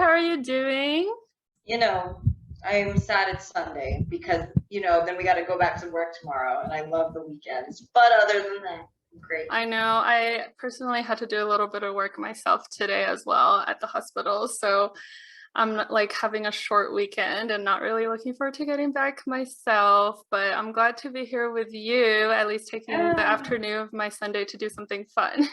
How are you doing? You know, I'm sad it's Sunday because then we got to go back to work tomorrow, and I love the weekends. But other than that, I'm great. I know I personally had to do a little bit of work myself today as well at the hospital. So I'm like having a short weekend and not really looking forward to getting back myself. But I'm glad to be here with you, at least taking the Ah, afternoon of my Sunday to do something fun.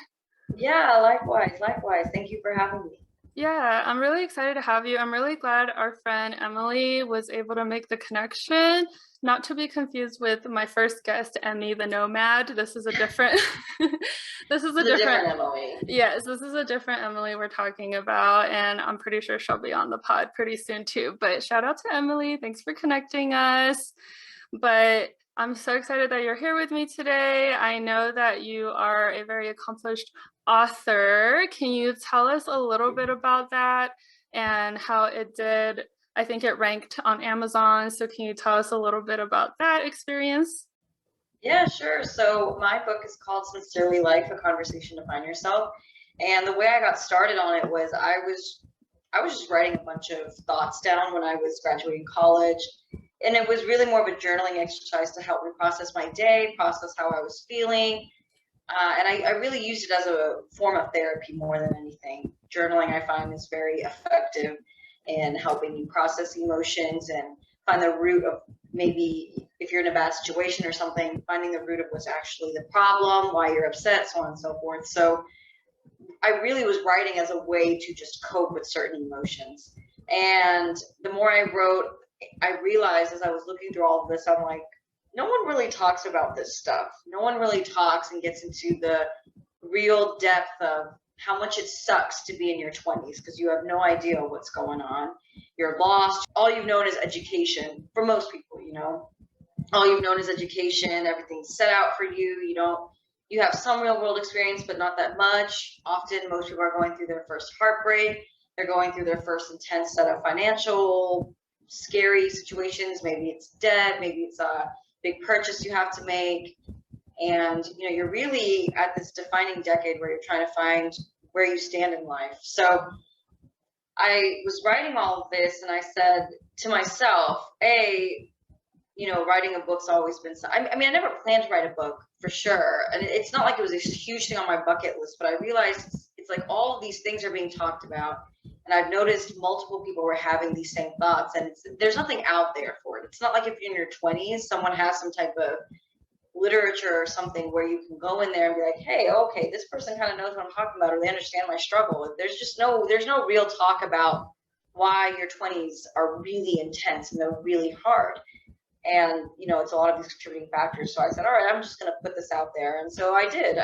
yeah, likewise, likewise. Thank you for having me. Yeah, I'm really excited to have you. I'm really glad our friend Emily was able to make the connection. Not to be confused with my first guest, Emmy the Nomad. This is a different this is a This is a different different Emily. yes, this is a different Emily we're talking about, and I'm pretty sure she'll be on the pod pretty soon too. But shout out to Emily. Thanks for connecting us. But I'm so excited that you're here with me today. I know that you are a very accomplished author. Can you tell us a little bit about that and how it did? I think it ranked on Amazon. So, can you tell us a little bit about that experience? Yeah, sure. So my book is called Sincerely Life: A Conversation to Find Yourself. And the way I got started on it was I was just writing a bunch of thoughts down when I was graduating college. And it was really more of a journaling exercise to help me process my day, process how I was feeling. And I really used it as a form of therapy more than anything. Journaling, I find, is very effective in helping you process emotions and find the root of, maybe if you're in a bad situation or something, finding the root of what's actually the problem, why you're upset, so on and so forth. So I really was writing as a way to just cope with certain emotions. And the more I wrote, I realized as I was looking through all of this, I'm like, no one really talks about this stuff. No one really talks and gets into the real depth of how much it sucks to be in your 20s because you have no idea what's going on. You're lost. All you've known is education for most people. All you've known is education. Everything's set out for you. You have some real world experience, but not that much. Often, most people are going through their first heartbreak. They're going through their first intense set of financial, scary situations. Maybe it's debt. Maybe it's a big purchase you have to make. And you're really at this defining decade where you're trying to find where you stand in life. So I was writing all of this, and I said to myself, writing a book's always been. I mean, I never planned to write a book for sure, and it's not like it was a huge thing on my bucket list. But I realized it's like all of these things are being talked about, and I've noticed multiple people were having these same thoughts, and there's nothing out there for it. It's not like if you're in your 20s, someone has some type of literature or something where you can go in there and be like, hey, okay, this person kind of knows what I'm talking about, or they understand my struggle. There's no real talk about why your 20s are really intense and they're really hard. And it's a lot of these contributing factors. So I said, all right, I'm just going to put this out there. And so I did.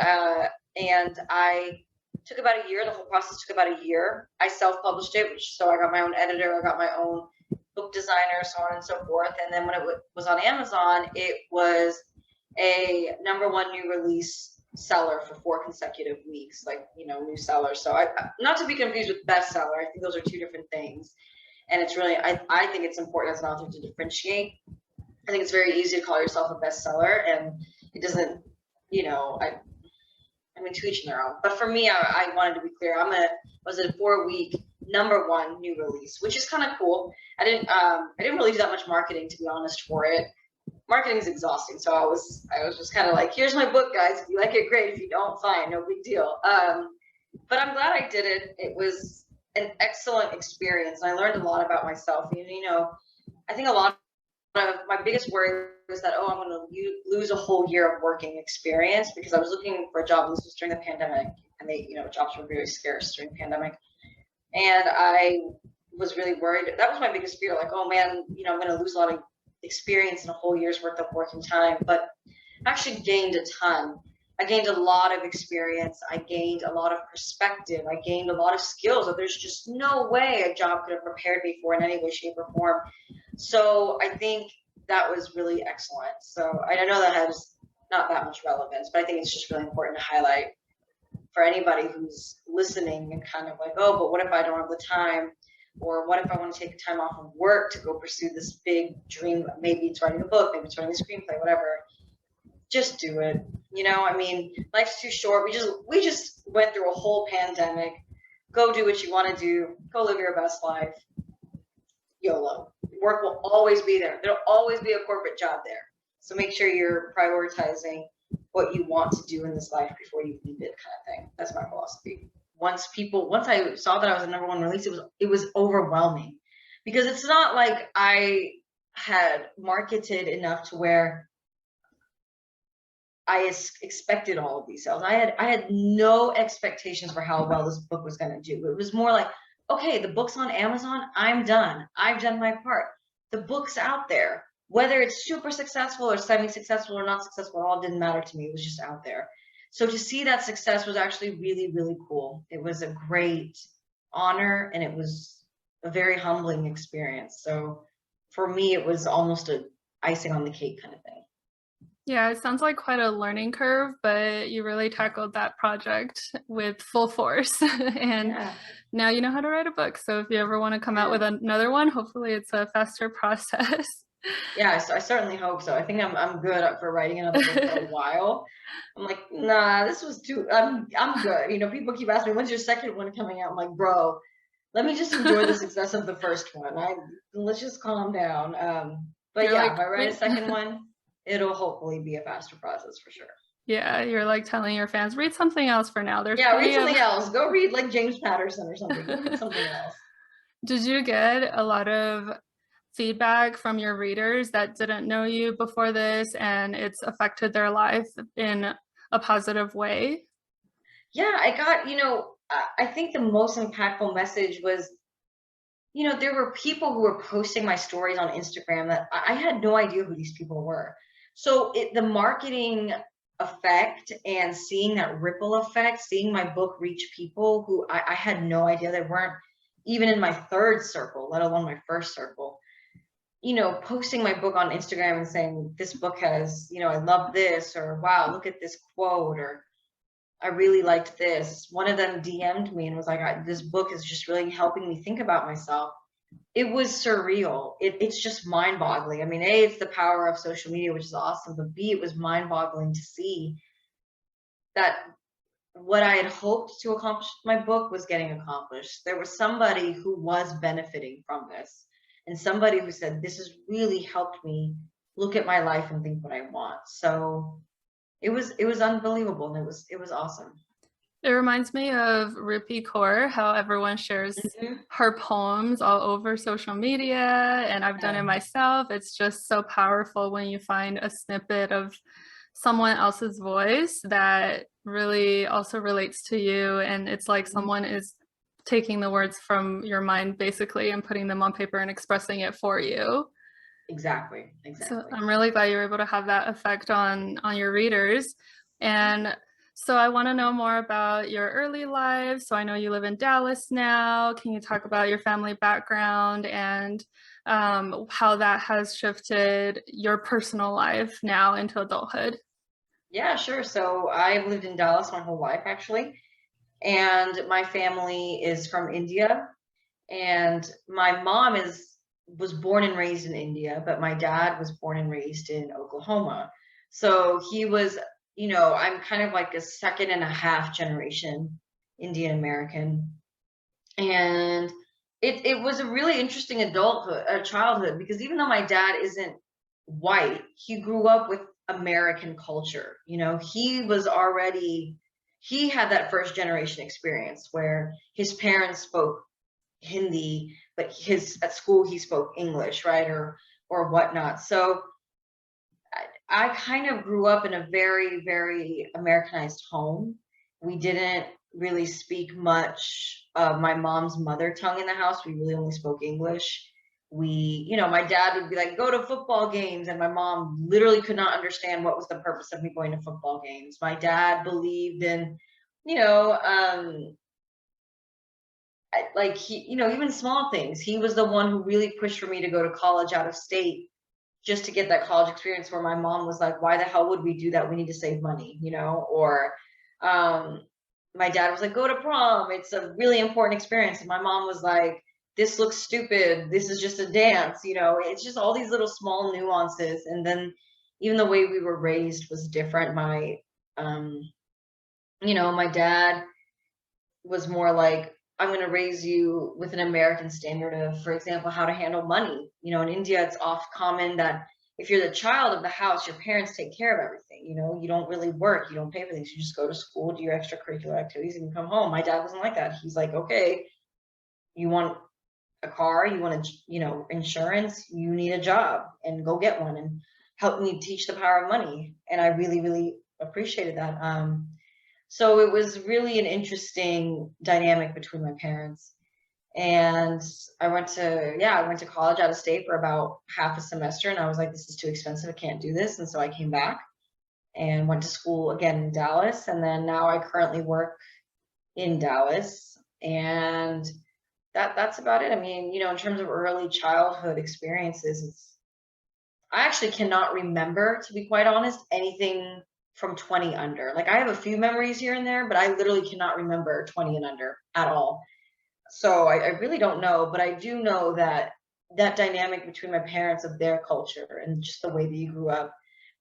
And I took about a year. The whole process took about a year. I self-published it, so I got my own editor, I got my own book designer, so on and so forth. And then when it was on Amazon, it was a #1 new release seller for 4 consecutive weeks, like new seller. So I, not to be confused with bestseller, I think those are two different things. And it's really, I think it's important as an author to differentiate. I think it's very easy to call yourself a bestseller, and it doesn't, I mean, to each their own. But for me, I wanted to be clear. Was it a 4 week #1 new release, which is kind of cool. I didn't really do that much marketing, to be honest, for it. Marketing is exhausting, so I was just kind of like, here's my book, guys. If you like it, great. If you don't, fine, no big deal. But I'm glad I did it. It was an excellent experience, and I learned a lot about myself. I think a lot of my biggest worry was that, I'm going to lose a whole year of working experience, because I was looking for a job. This was during the pandemic, and jobs were very scarce during the pandemic. And I was really worried. That was my biggest fear. Like, oh man, I'm going to lose a lot of experience in a whole year's worth of working time. But I actually gained a ton. I gained a lot of experience. I gained a lot of perspective. I gained a lot of skills that there's just no way a job could have prepared me for in any way, shape, or form. So I think that was really excellent. So I know that has not that much relevance, but I think it's just really important to highlight for anybody who's listening and kind of like, oh, but what if I don't have the time? Or what if I want to take time off of work to go pursue this big dream? Maybe it's writing a book, maybe it's writing a screenplay, whatever. Just do it. I mean, life's too short. We just went through a whole pandemic. go do what you want to do, go live your best life. YOLO. Work will always be there. There'll always be a corporate job there. So make sure you're prioritizing what you want to do in this life before you leave it, kind of thing. That's my philosophy. Once I saw that I was the #1 release, it was overwhelming, because it's not like I had marketed enough to where I expected all of these sales. I had no expectations for how well this book was going to do. It was more like, okay, the book's on Amazon. I'm done. I've done my part. The book's out there. Whether it's super successful or semi-successful or not successful, it all didn't matter to me. It was just out there. So to see that success was actually really, really cool. It was a great honor, and it was a very humbling experience. So for me, it was almost a icing on the cake kind of thing. Yeah, it sounds like quite a learning curve, but you really tackled that project with full force. And Yeah. now you know how to write a book. So if you ever want to come out with another one, hopefully it's a faster process. Yeah, I certainly hope so. I think I'm good for writing another book for a while. I'm like, nah, this was too. I'm good. You know, people keep asking me, when's your second one coming out? I'm like, bro, let me just enjoy the success of the first one. Let's just calm down. But You're yeah, like, if I write a second one, it'll hopefully be a faster process for sure. yeah, you're like telling your fans, read something else for now. There's Yeah, read plenty of. something else. Go read like James Patterson or something. Go read something else. Did you get a lot of feedback from your readers that didn't know you before this and it's affected their life in a positive way? Yeah, I got, I think the most impactful message was, there were people who were posting my stories on Instagram that I had no idea who these people were. So the marketing effect and seeing that ripple effect, seeing my book reach people who I had no idea they weren't even in my third circle, let alone my first circle. Posting my book on Instagram and saying, this book has, I love this, or wow, look at this quote, or I really liked this. One of them DM'd me and was like, this book is just really helping me think about myself. It was surreal. It's just mind boggling. I mean, A, it's the power of social media, which is awesome, but B, it was mind boggling to see that what I had hoped to accomplish with my book was getting accomplished. There was somebody who was benefiting from this, and somebody who said, this has really helped me look at my life and think what I want. So it was unbelievable, and it was awesome. It reminds me of Rupi Kaur, how everyone shares her poems all over social media, and I've done it myself. It's just so powerful when you find a snippet of someone else's voice that really also relates to you, and it's like someone is taking the words from your mind basically and putting them on paper and expressing it for you. Exactly. So I'm really glad you're able to have that effect on your readers. And so I want to know more about your early life. So I know you live in Dallas now. Can you talk about your family background and how that has shifted your personal life now into adulthood? Yeah, sure. So I've lived in Dallas my whole life, actually. And my family is from India. And my mom was born and raised in India, but my dad was born and raised in Oklahoma. So he was, I'm kind of like a second and a half generation Indian American. And it was a really interesting childhood, because even though my dad isn't white, he grew up with American culture. He had that first generation experience where his parents spoke Hindi, but at school he spoke English, right, or whatnot. So I kind of grew up in a very, very Americanized home. We didn't really speak much of my mom's mother tongue in the house. We really only spoke English. My dad would be like, go to football games. And my mom literally could not understand what was the purpose of me going to football games. My dad believed in, like even small things. He was the one who really pushed for me to go to college out of state, just to get that college experience, where my mom was like, why the hell would we do that? We need to save money, or my dad was like, go to prom. It's a really important experience. And my mom was like, this looks stupid. This is just a dance. It's just all these little small nuances. And then even the way we were raised was different. My dad was more like, I'm going to raise you with an American standard of, for example, how to handle money. You know, in India, it's oft common that if you're the child of the house, your parents take care of everything. You know, you don't really work, you don't pay for things. You just go to school, do your extracurricular activities, and you come home. My dad wasn't like that. He's like, okay, you want a car, you want to, you know, insurance, you need a job, and go get one, and help me teach the power of money. And I really, really appreciated that. So it was really an interesting dynamic between my parents. And I went to college out of state for about half a semester, and I was like, this is too expensive, I can't do this. And so I came back and went to school again in Dallas. And then now I currently work in Dallas. And that's about it. I mean, you know, in terms of early childhood experiences, I actually cannot remember, to be quite honest, anything from 20 under. Like, I have a few memories here and there, but I literally cannot remember 20 and under at all. So I really don't know, but I do know that that dynamic between my parents of their culture and just the way they grew up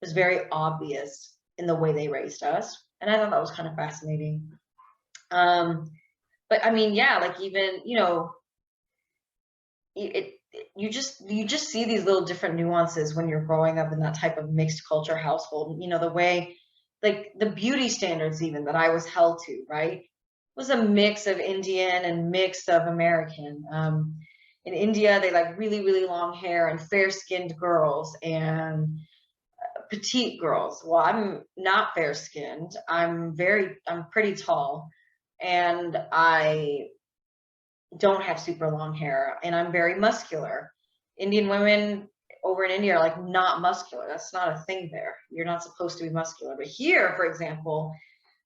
was very obvious in the way they raised us. And I thought that was kind of fascinating. But I mean, yeah, like, even, you know, it you just see these little different nuances when you're growing up in that type of mixed culture household. You know, the way, like, the beauty standards even that I was held to, right, was a mix of Indian and mix of American. In India, they like really, really long hair and fair-skinned girls and petite girls. Well, I'm not fair-skinned. I'm pretty tall, and I don't have super long hair, and I'm very muscular. Indian women over in India are like not muscular. That's not a thing there. You're not supposed to be muscular. But here, for example,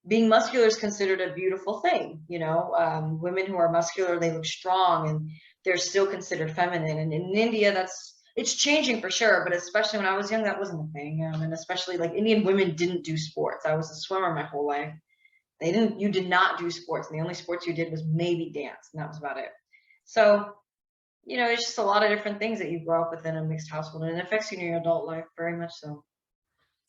being muscular is considered a beautiful thing. You know, women who are muscular, they look strong, and they're still considered feminine. And in India, it's changing for sure. But especially when I was young, that wasn't a thing. And especially, like, Indian women didn't do sports. I was a swimmer my whole life. You did not do sports, and the only sports you did was maybe dance, and that was about it. So, you know, it's just a lot of different things that you grow up within a mixed household, and it affects you in your adult life very much so.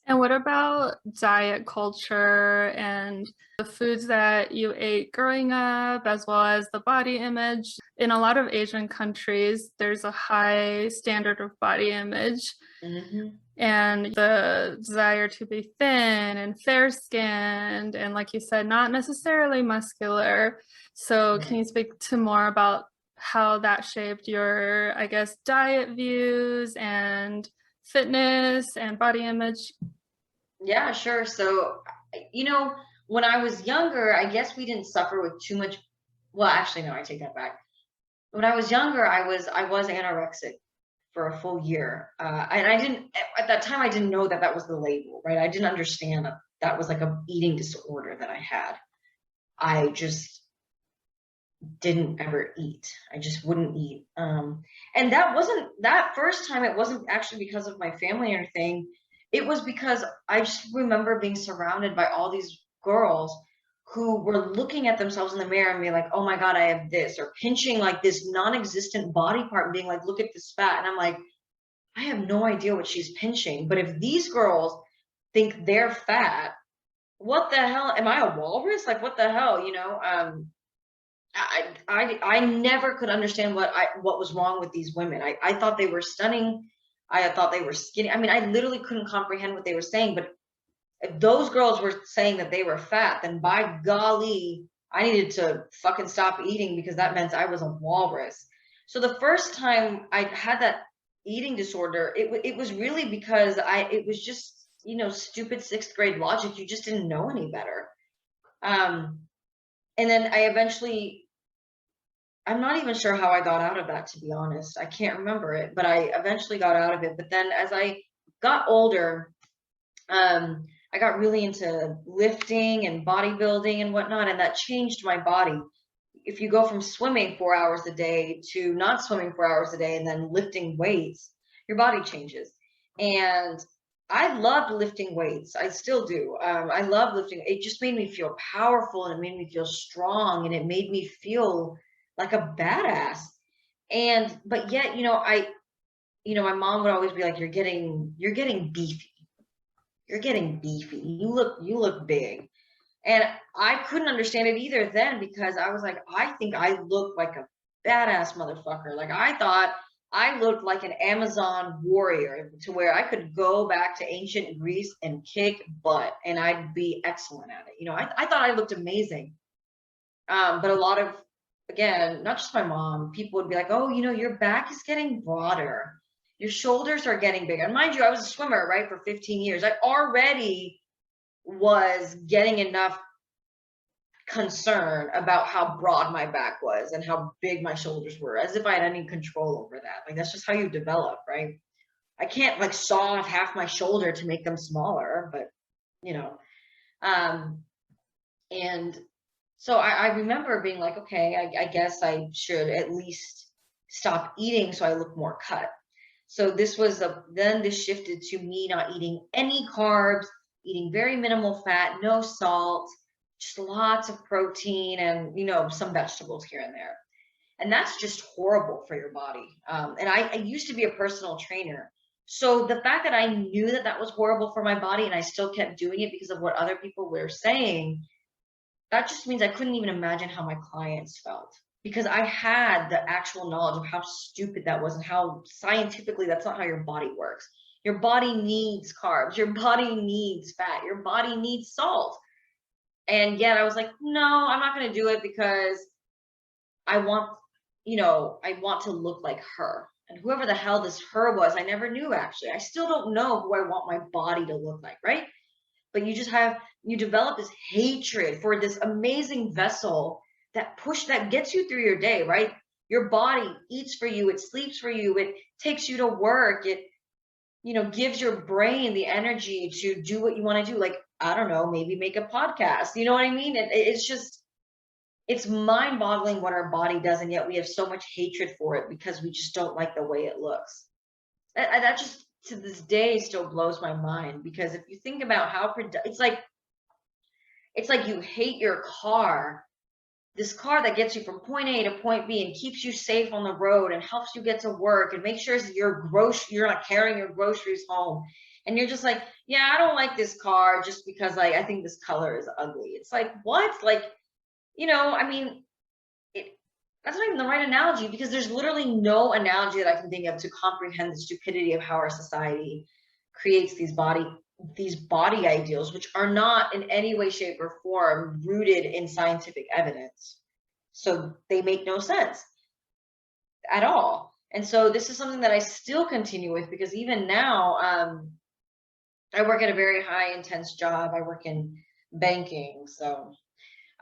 And what about diet culture and the foods that you ate growing up, as well as the body image? In a lot of Asian countries, there's a high standard of body image Hmm. and the desire to be thin and fair skinned, and, like you said, not necessarily muscular. So, can you speak to more about how that shaped your, I guess, diet views and fitness and body image? Yeah, sure. So, you know, when I was younger, I guess we didn't suffer with too much. Well, actually, no, I take that back. When I was younger, I was anorexic for a full year, and I didn't at that time. I didn't know that that was the label, right? I didn't understand that that was like a eating disorder that I had. I just didn't ever eat. I just wouldn't eat. And that first time. It wasn't actually because of my family or anything. It was because I just remember being surrounded by all these girls who were looking at themselves in the mirror and being like, "Oh my God, I have this," or pinching like this non-existent body part and being like, "Look at this fat." And I'm like, I have no idea what she's pinching. But if these girls think they're fat, what the hell? Am I a walrus? Like, what the hell? You know? I never could understand what was wrong with these women. I thought they were stunning. I thought they were skinny. I mean, I literally couldn't comprehend what they were saying. But if those girls were saying that they were fat, then by golly, I needed to fucking stop eating, because that meant I was a walrus. So the first time I had that eating disorder, it was really because it was just, you know, stupid sixth grade logic. You just didn't know any better. Um, and then I'm not even sure how I got out of that, to be honest. I can't remember it, but I eventually got out of it. But then as I got older, I got really into lifting and bodybuilding and whatnot, and that changed my body. If you go from swimming 4 hours a day to not swimming 4 hours a day and then lifting weights, your body changes. And I loved lifting weights. I still do. I love lifting. It just made me feel powerful, and it made me feel strong, and it made me feel like a badass. But yet, my mom would always be like, you're getting beefy. You're getting beefy. You look big. And I couldn't understand it either then, because I was like, I think I look like a badass motherfucker. Like, I thought I looked like an Amazon warrior, to where I could go back to ancient Greece and kick butt and I'd be excellent at it. I thought I looked amazing. But a lot of, again, not just my mom, people would be like, oh, your back is getting broader. Your shoulders are getting bigger. And mind you, I was a swimmer, right, for 15 years. I already was getting enough concern about how broad my back was and how big my shoulders were, as if I had any control over that. Like, that's just how you develop, right? I can't like saw off half my shoulder to make them smaller, but you know. Um, and so I remember being like, okay, I guess I should at least stop eating so I look more cut. So then this shifted to me not eating any carbs, eating very minimal fat, no salt, just lots of protein and, some vegetables here and there. And that's just horrible for your body. And I used to be a personal trainer. So the fact that I knew that that was horrible for my body and I still kept doing it because of what other people were saying, that just means I couldn't even imagine how my clients felt, because I had the actual knowledge of how stupid that was and how scientifically that's not how your body works. Your body needs carbs, your body needs fat, your body needs salt. And yet I was like, no, I'm not going to do it because I want, I want to look like her. And whoever the hell this her was, I never knew actually. I still don't know who I want my body to look like, right? But you develop this hatred for this amazing vessel that gets you through your day, right? Your body eats for you, it sleeps for you, it takes you to work, it gives your brain the energy to do what you want to do, like, I don't know, maybe make a podcast, you know what I mean? It's mind boggling what our body does, and yet we have so much hatred for it because we just don't like the way it looks. That just to this day still blows my mind, because if you think about how it's like you hate your car, this car that gets you from point A to point B and keeps you safe on the road and helps you get to work and make sure you're not carrying your groceries home. And you're just like, yeah, I don't like this car just because I think this color is ugly. It's like, what? Like, I mean, that's not even the right analogy, because there's literally no analogy that I can think of to comprehend the stupidity of how our society creates these body ideals, which are not in any way, shape, or form rooted in scientific evidence. So they make no sense at all. And so this is something that I still continue with, because even now, I work at a very high intense job. I work in banking, so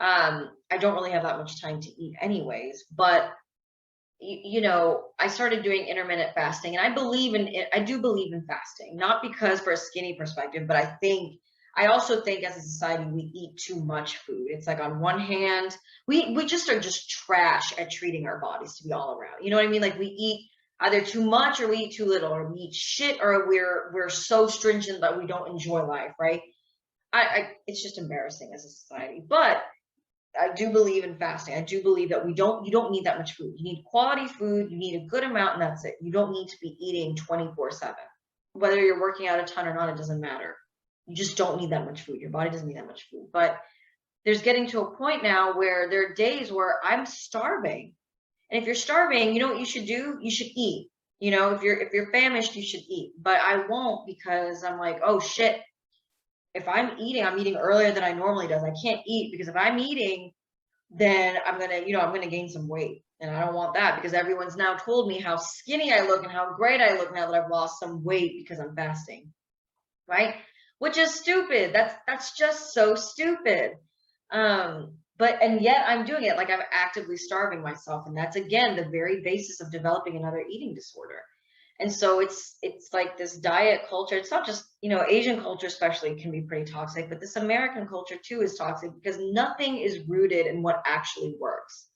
I don't really have that much time to eat anyways, but I started doing intermittent fasting, and I believe in it. I do believe in fasting, not because for a skinny perspective, but I also think as a society, we eat too much food. It's like, on one hand, we just are just trash at treating our bodies, to be all around. You know what I mean? Like, we eat either too much or we eat too little, or we eat shit, or we're so stringent that we don't enjoy life, right? It's just embarrassing as a society. But I do believe in fasting. I do believe that you don't need that much food. You need quality food, you need a good amount, and that's it. You don't need to be eating 24/7. Whether you're working out a ton or not, it doesn't matter. You just don't need that much food. Your body doesn't need that much food. But there's getting to a point now where there are days where I'm starving. And if you're starving, you know what you should do? You should eat. If you're famished, you should eat. But I won't, because I'm like, oh shit, if I'm eating earlier than I normally does. I can't eat, because if I'm eating, then I'm gonna gain some weight. And I don't want that, because everyone's now told me how skinny I look and how great I look now that I've lost some weight because I'm fasting. Right? Which is stupid. That's just so stupid. And yet I'm doing it. Like, I'm actively starving myself. And that's, again, the very basis of developing another eating disorder. And so it's like this diet culture. It's not just, Asian culture especially can be pretty toxic, but this American culture too is toxic, because nothing is rooted in what actually works.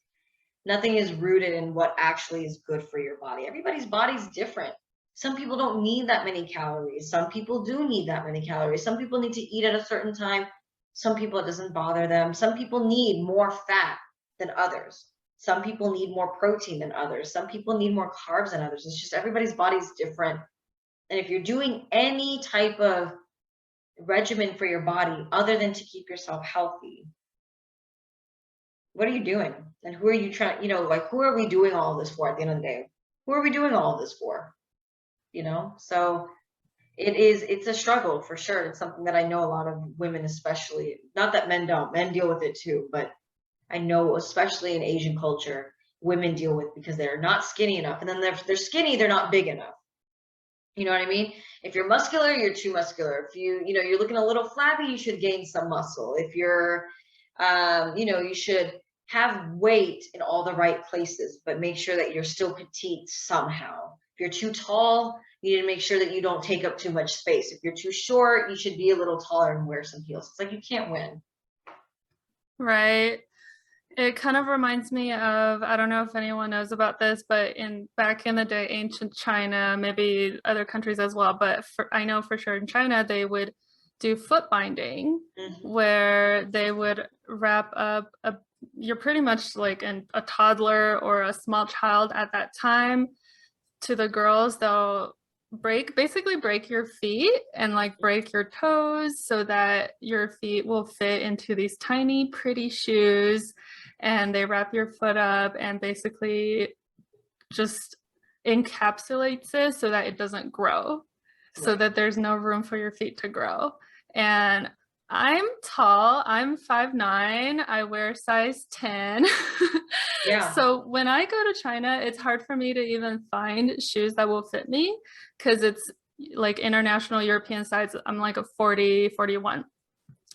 Nothing is rooted in what actually is good for your body. Everybody's body's different. Some people don't need that many calories. Some people do need that many calories. Some people need to eat at a certain time. Some people, it doesn't bother them. Some people need more fat than others. Some people need more protein than others. Some people need more carbs than others. It's just everybody's body's different. And if you're doing any type of regimen for your body other than to keep yourself healthy, what are you doing? And who are you trying, like who are we doing all this for at the end of the day? Who are we doing all this for? So it's a struggle for sure. It's something that I know a lot of women, especially, not that men don't, men deal with it too, but I know especially in Asian culture, women deal with because they're not skinny enough. And then they're skinny, they're not big enough. You know what I mean? If you're muscular, you're too muscular. If you're looking a little flabby, you should gain some muscle. If you're, you should have weight in all the right places, but make sure that you're still petite somehow. If you're too tall, you need to make sure that you don't take up too much space. If you're too short, you should be a little taller and wear some heels. It's like you can't win. Right. It kind of reminds me of, I don't know if anyone knows about this, but back in the day, ancient China, maybe other countries as well, but I know for sure in China, they would do foot binding, where they would wrap up you're pretty much like a toddler or a small child at that time. To the girls, they'll basically break your feet and like break your toes so that your feet will fit into these tiny pretty shoes, and they wrap your foot up and basically just encapsulates it so that it doesn't grow, so that there's no room for your feet to grow. And I'm tall, I'm 5'9", I wear size 10. Yeah. So when I go to China, it's hard for me to even find shoes that will fit me, because it's like international European size. I'm like a 40, 41.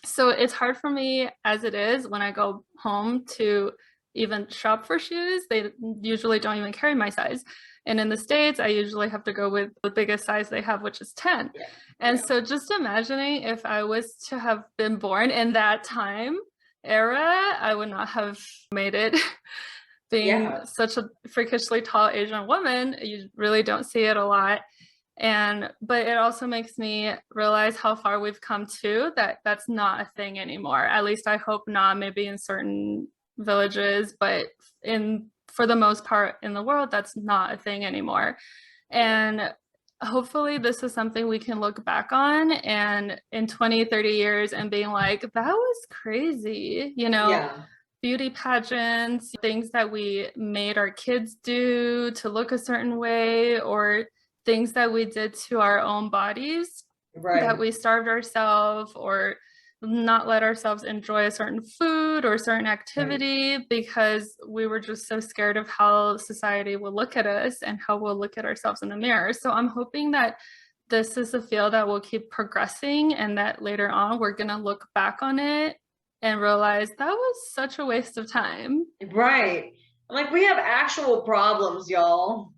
So it's hard for me as it is when I go home to even shop for shoes. They usually don't even carry my size. And in the States, I usually have to go with the biggest size they have, which is 10. Yeah. And so just imagining if I was to have been born in that time era, I would not have made it. Being such a freakishly tall Asian woman, you really don't see it a lot. But it also makes me realize how far we've come to that's not a thing anymore. At least I hope not, maybe in certain villages, but for the most part in the world, that's not a thing anymore. And hopefully this is something we can look back on and in 20, 30 years and being like, that was crazy, beauty pageants, things that we made our kids do to look a certain way, or things that we did to our own bodies, that we starved ourselves or not let ourselves enjoy a certain food or certain activity because we were just so scared of how society will look at us and how we'll look at ourselves in the mirror. So I'm hoping that this is a field that will keep progressing, and that later on we're going to look back on it and realize that was such a waste of time. Right. Like, we have actual problems, y'all.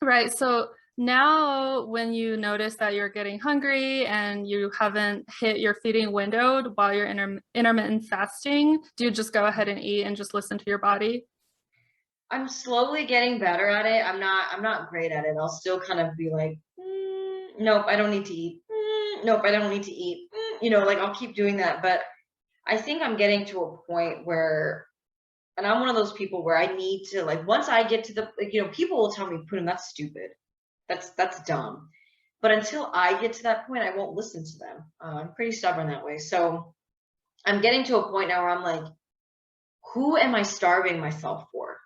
Right. So now when you notice that you're getting hungry and you haven't hit your feeding window while you're intermittent fasting, do you just go ahead and eat and just listen to your body? I'm slowly getting better at it. I'm not great at it. I'll still kind of be like, nope, I don't need to eat. Nope, I don't need to eat. Like I'll keep doing that. But I think I'm getting to a point where, and I'm one of those people where I need to, like, once I get to the, people will tell me, Poonum, that's stupid. That's dumb. But until I get to that point, I won't listen to them. I'm pretty stubborn that way. So I'm getting to a point now where I'm like, who am I starving myself for?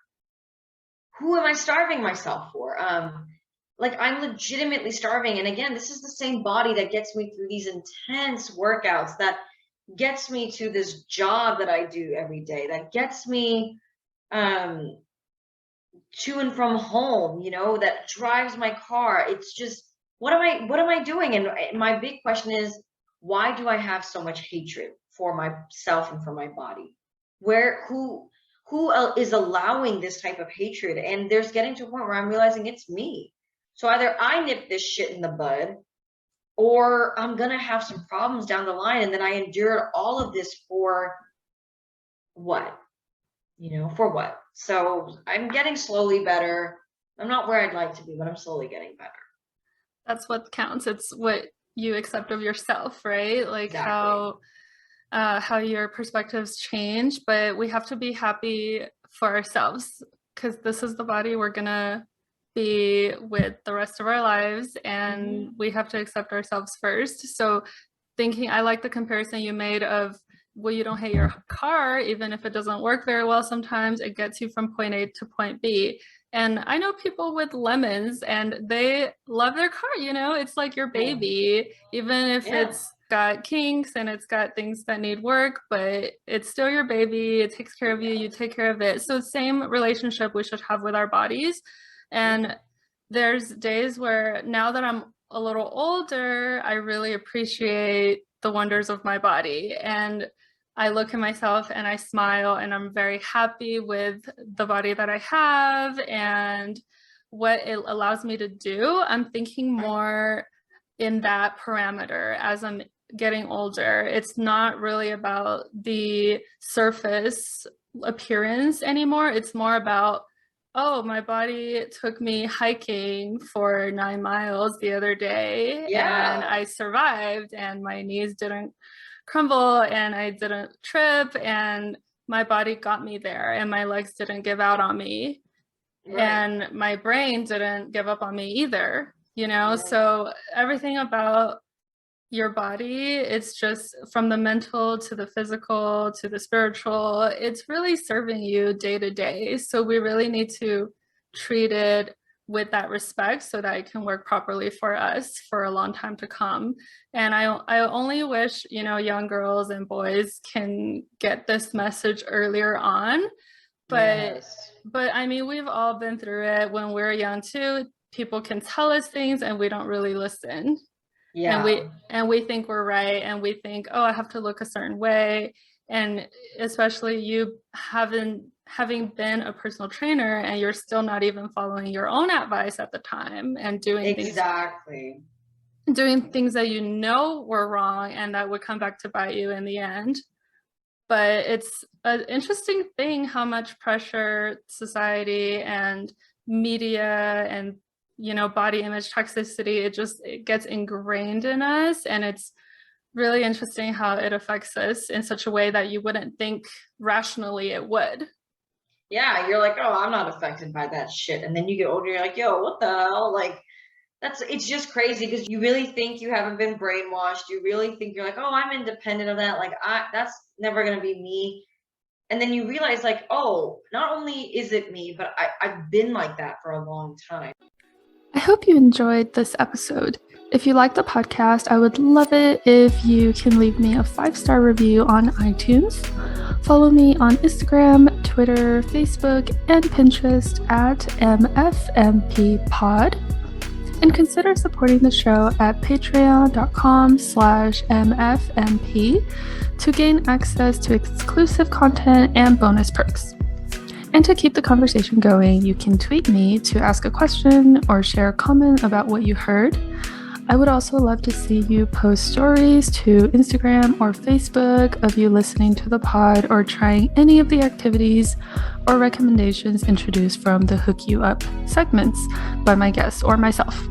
Who am I starving myself for? Like, I'm legitimately starving. And again, this is the same body that gets me through these intense workouts, that gets me to this job that I do every day, that gets me to and from home, that drives my car. It's just, what am I doing? And my big question is, why do I have so much hatred for myself and for my body? Who is allowing this type of hatred? And there's getting to a point where I'm realizing it's me. So either I nip this shit in the bud, or I'm gonna have some problems down the line, and then I endured all of this for what? For what? So I'm getting slowly better. I'm not where I'd like to be, but I'm slowly getting better. That's what counts. It's what you accept of yourself, right? Like Exactly. how your perspectives change, but we have to be happy for ourselves, because this is the body we're gonna be with the rest of our lives, and we have to accept ourselves first. So thinking, I like the comparison you made of, well, you don't hate your car, even if it doesn't work very well. Sometimes it gets you from point A to point B. And I know people with lemons and they love their car, it's like your baby, even if it's got kinks and it's got things that need work, but it's still your baby. It takes care of you, you take care of it. So same relationship we should have with our bodies. And there's days where now that I'm a little older, I really appreciate the wonders of my body. And I look at myself and I smile and I'm very happy with the body that I have and what it allows me to do. I'm thinking more in that parameter as I'm getting older. It's not really about the surface appearance anymore. It's more about, oh, my body took me hiking for 9 miles the other day and I survived and my knees didn't crumble and I didn't trip and my body got me there and my legs didn't give out on me and my brain didn't give up on me either, So everything about your body, it's just from the mental to the physical to the spiritual, it's really serving you day to day. So we really need to treat it with that respect so that it can work properly for us for a long time to come. And I only wish, young girls and boys can get this message earlier on. But I mean, we've all been through it when we're young too. People can tell us things and we don't really listen. And we think we're right and we think, oh, I have to look a certain way. And especially you having been a personal trainer and you're still not even following your own advice at the time and doing things that were wrong and that would come back to bite you in the end. But it's an interesting thing how much pressure society and media and body image toxicity, it gets ingrained in us. And it's really interesting how it affects us in such a way that you wouldn't think rationally it would. Yeah, you're like, oh, I'm not affected by that shit. And then you get older, you're like, yo, what the hell? Like, it's just crazy because you really think you haven't been brainwashed. You really think you're like, oh, I'm independent of that. Like, that's never going to be me. And then you realize like, oh, not only is it me, but I've been like that for a long time. I hope you enjoyed this episode. If you like the podcast, I would love it if you can leave me a 5-star review on iTunes. Follow me on Instagram, Twitter, Facebook, and Pinterest at MFMP Pod. And consider supporting the show at patreon.com/MFMP to gain access to exclusive content and bonus perks. And to keep the conversation going, you can tweet me to ask a question or share a comment about what you heard. I would also love to see you post stories to Instagram or Facebook of you listening to the pod or trying any of the activities or recommendations introduced from the Hook You Up segments by my guests or myself.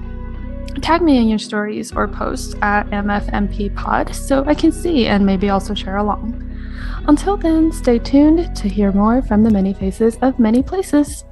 Tag me in your stories or posts at MFMP Pod so I can see and maybe also share along. Until then, stay tuned to hear more from the many faces of many places.